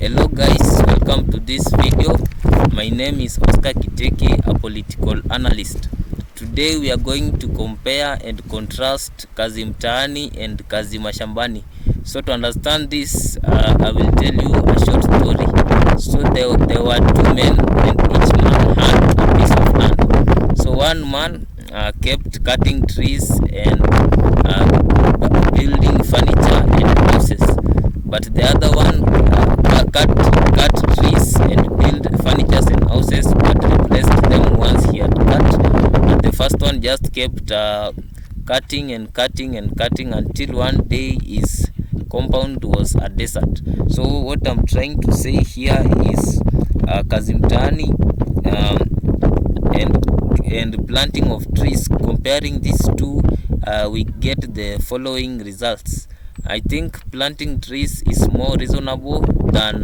Hello guys, welcome to this video. My name is Oscar Kiteke, a political analyst. Today we are going to compare and contrast kazi mtaani and kazi mashambani. So to understand this, I will tell you a short story. So there were two men and each man had a piece of land. So one man kept cutting trees and building furniture and houses, but the other one cut trees and build furniture and houses, but replaced them once he had cut, and the first one just kept cutting until one day his compound was a desert. So what I'm trying to say here is kazi mtaani and planting of trees. Comparing these two, we get the following results. I think planting trees is more reasonable than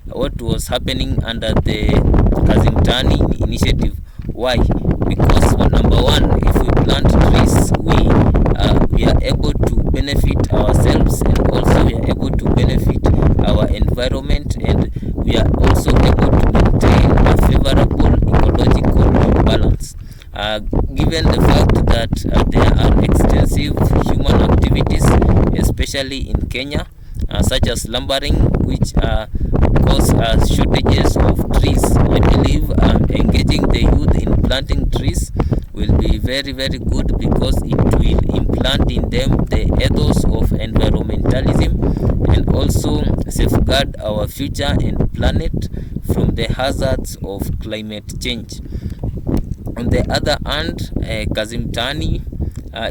what was happening under the kazi mtaani initiative. Why? Because number one, if we plant trees, we are able to benefit ourselves, and also we are able to benefit our environment, and we are also able to maintain a favorable ecological balance. Given the fact that there are extensive human activities, especially in Kenya, such as lumbering, which cause shortages of trees, I believe engaging the youth in planting trees will be very good, because it will implant in them the ethos of environmentalism and also safeguard our future and planet from the hazards of climate change. On the other hand, kazi mtaani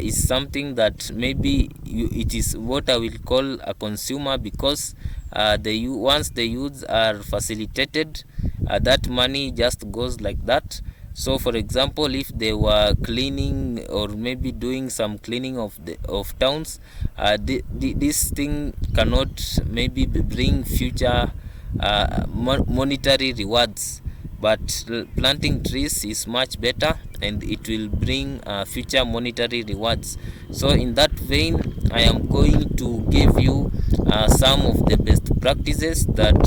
is something that maybe it is what I will call a consumer, because once the youths are facilitated, that money just goes like that. So for example, if they were cleaning or maybe doing some cleaning of towns, this thing cannot maybe bring future monetary rewards, but planting trees is much better and it will bring future monetary rewards. So in that vein, I am going to give you some of the best practices that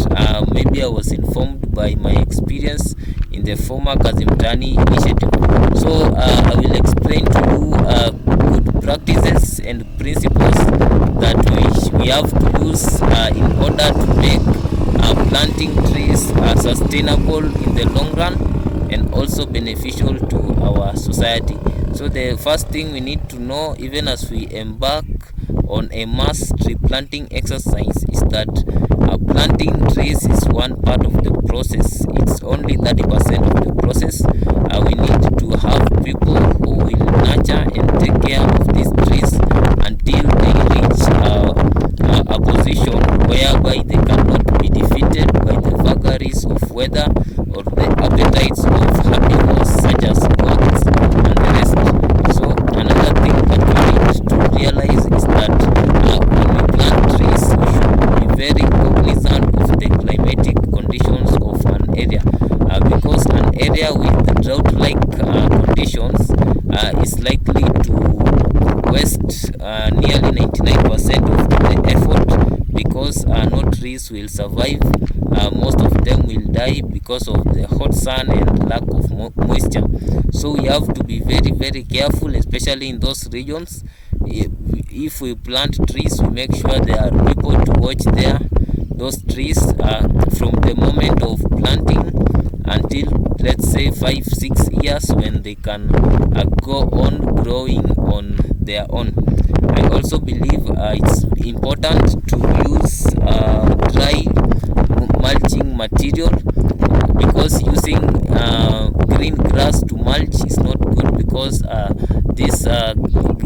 maybe I was informed by my experience in the former kazi mtaani initiative. So I will explain to you good practices and principles that we have to use in order to make planting trees sustainable in the long run and also beneficial to our society. So the first thing we need to know, even as we embark on a mass tree planting exercise, is that planting trees is one part of the process. It's only 30% of the process. We need to have people who will nurture and take care of these trees until they reach a position whereby they cannot be defeated by the vagaries of weather or the appetites of herbivores such as goats and the rest. So another thing that we need to realize is that when we plant trees, we should be very cognizant of the climatic conditions of an area, because an area with drought-like conditions is likely to waste nearly 99% of the effort, because no trees will survive. Most of them will die because of the hot sun and lack of moisture. So we have to be very careful, especially in those regions. If we plant trees, we make sure there are people to watch those trees from the moment of planting until, let's say, 5-6 years, when they can go on growing on their own. I also believe it's important to use dry mulching material, because using green grass to mulch is not good, because this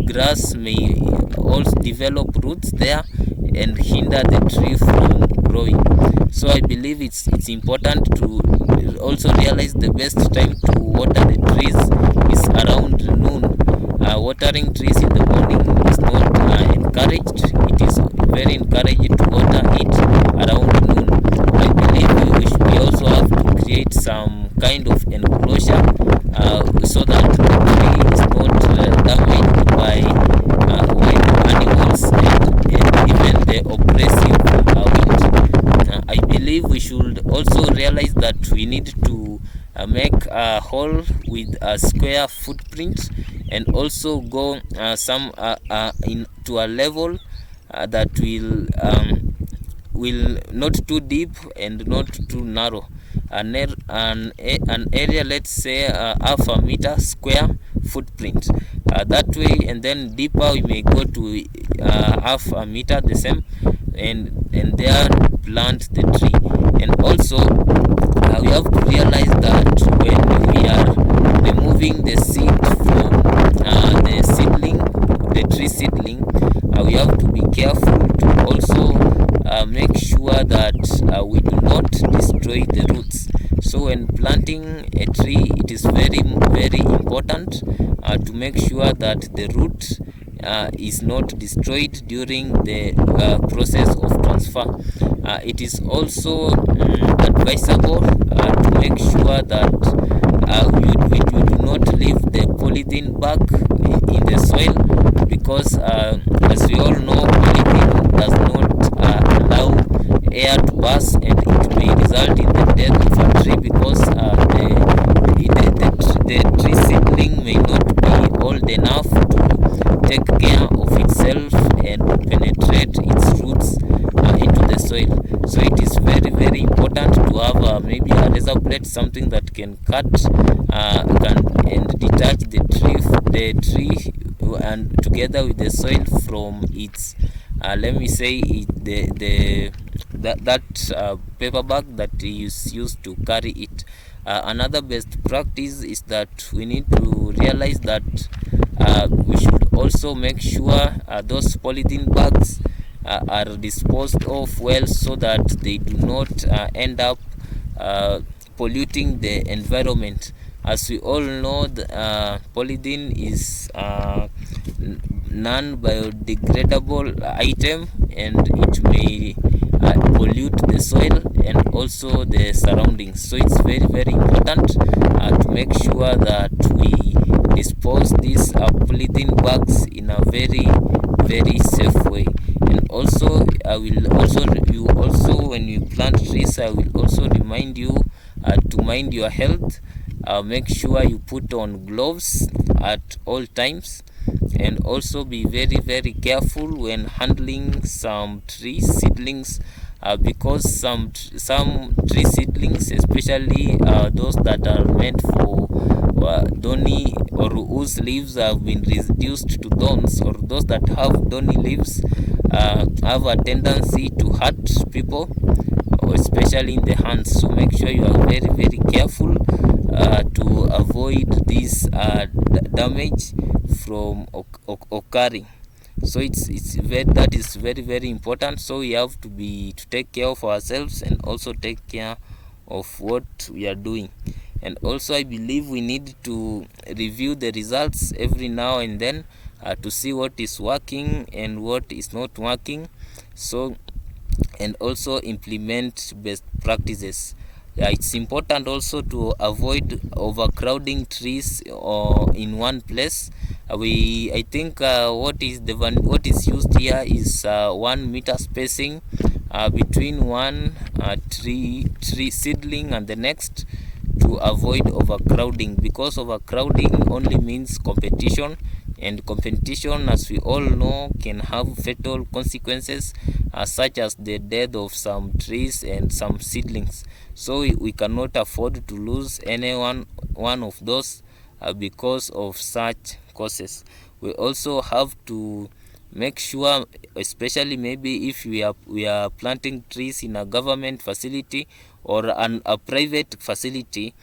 grass may also develop roots there and hinder the tree from growing. So I believe it's important to also realize the best time to water the trees is around noon. Watering trees in the morning is not encouraged. It is very encouraged to water it around noon. I believe we also have to create some kind of enclosure so that the tree is not damaged by wild animals and even the oppressive wind. believe we should also realize that we need to make a hole with a square footprint, and also go some into a level that will not too deep and not too narrow. An area, let's say half a meter square footprint, that way, and then deeper we may go to half a meter the same, and there plant the tree. And also we have to realize that when we are removing the seed from the tree seedling, we have to be careful to also make sure that we do not destroy the roots. So when planting a tree, it is very important to make sure that the root is not destroyed during the process of transfer. It is also advisable to make sure that we do not leave the polythene bag in the soil, because as we all know, polythene does not allow air to pass, and it may result in the death of a tree, because the tree seedling may not be old enough to take care of itself and penetrate its roots into the soil. So it is very important to have maybe a razor blade, something that can cut and detach the tree and together with the soil from its let me say that paper bag that is used to carry it. Another best practice is that we need to realize that we should also make sure those polythene bags are disposed of well, so that they do not end up polluting the environment. As we all know, polythene is non-biodegradable item, and it may pollute the soil and also the surroundings. So it's very important to make sure that we dispose these polythene bags in a very safe way. And also when you plant trees, I will also remind you to mind your health. Make sure you put on gloves at all times, and also be very careful when handling some tree seedlings, because some tree seedlings, especially those that are meant for thorny, or whose leaves have been reduced to thorns, or those that have thorny leaves, have a tendency to hurt people, especially in the hands. So make sure you are very careful to avoid this damage from occurring. So that is very important. So we have to take care of ourselves, and also take care of what we are doing. And also I believe we need to review the results every now and then to see what is working and what is not working, so and also implement best practices. It's important also to avoid overcrowding trees in one place. I think what is used here is 1 meter spacing between one tree seedling and the next, to avoid overcrowding, because overcrowding only means competition, and competition, as we all know, can have fatal consequences such as the death of some trees and some seedlings. So we cannot afford to lose any one of those because of such causes. We also have to make sure, especially maybe if we are planting trees in a government facility or a private facility,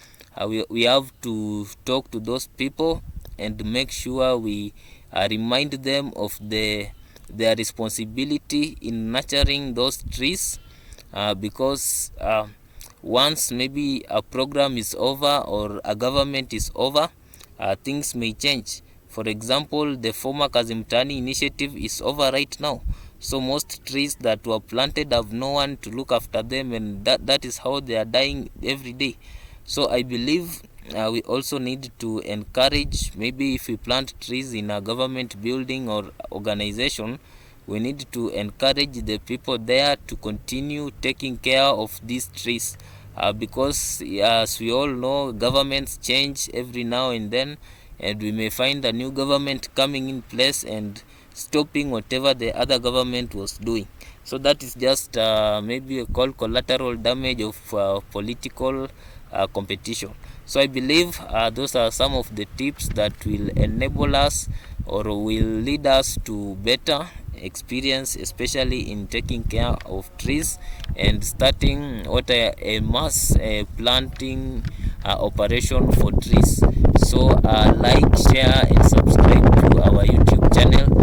we have to talk to those people and make sure we remind them of their responsibility in nurturing those trees, because once maybe a program is over or a government is over, things may change. For example, the former Kazi Mtaani initiative is over right now, so most trees that were planted have no one to look after them, and that is how they are dying every day. So I believe we also need to encourage, maybe if we plant trees in a government building or organization, we need to encourage the people there to continue taking care of these trees, because as we all know, governments change every now and then, and we may find a new government coming in place and stopping whatever the other government was doing. So that is just maybe called collateral damage of political competition. So I believe those are some of the tips that will enable us or will lead us to better experience, especially in taking care of trees and starting what a mass planting operation for trees. So like, share and subscribe to our YouTube channel.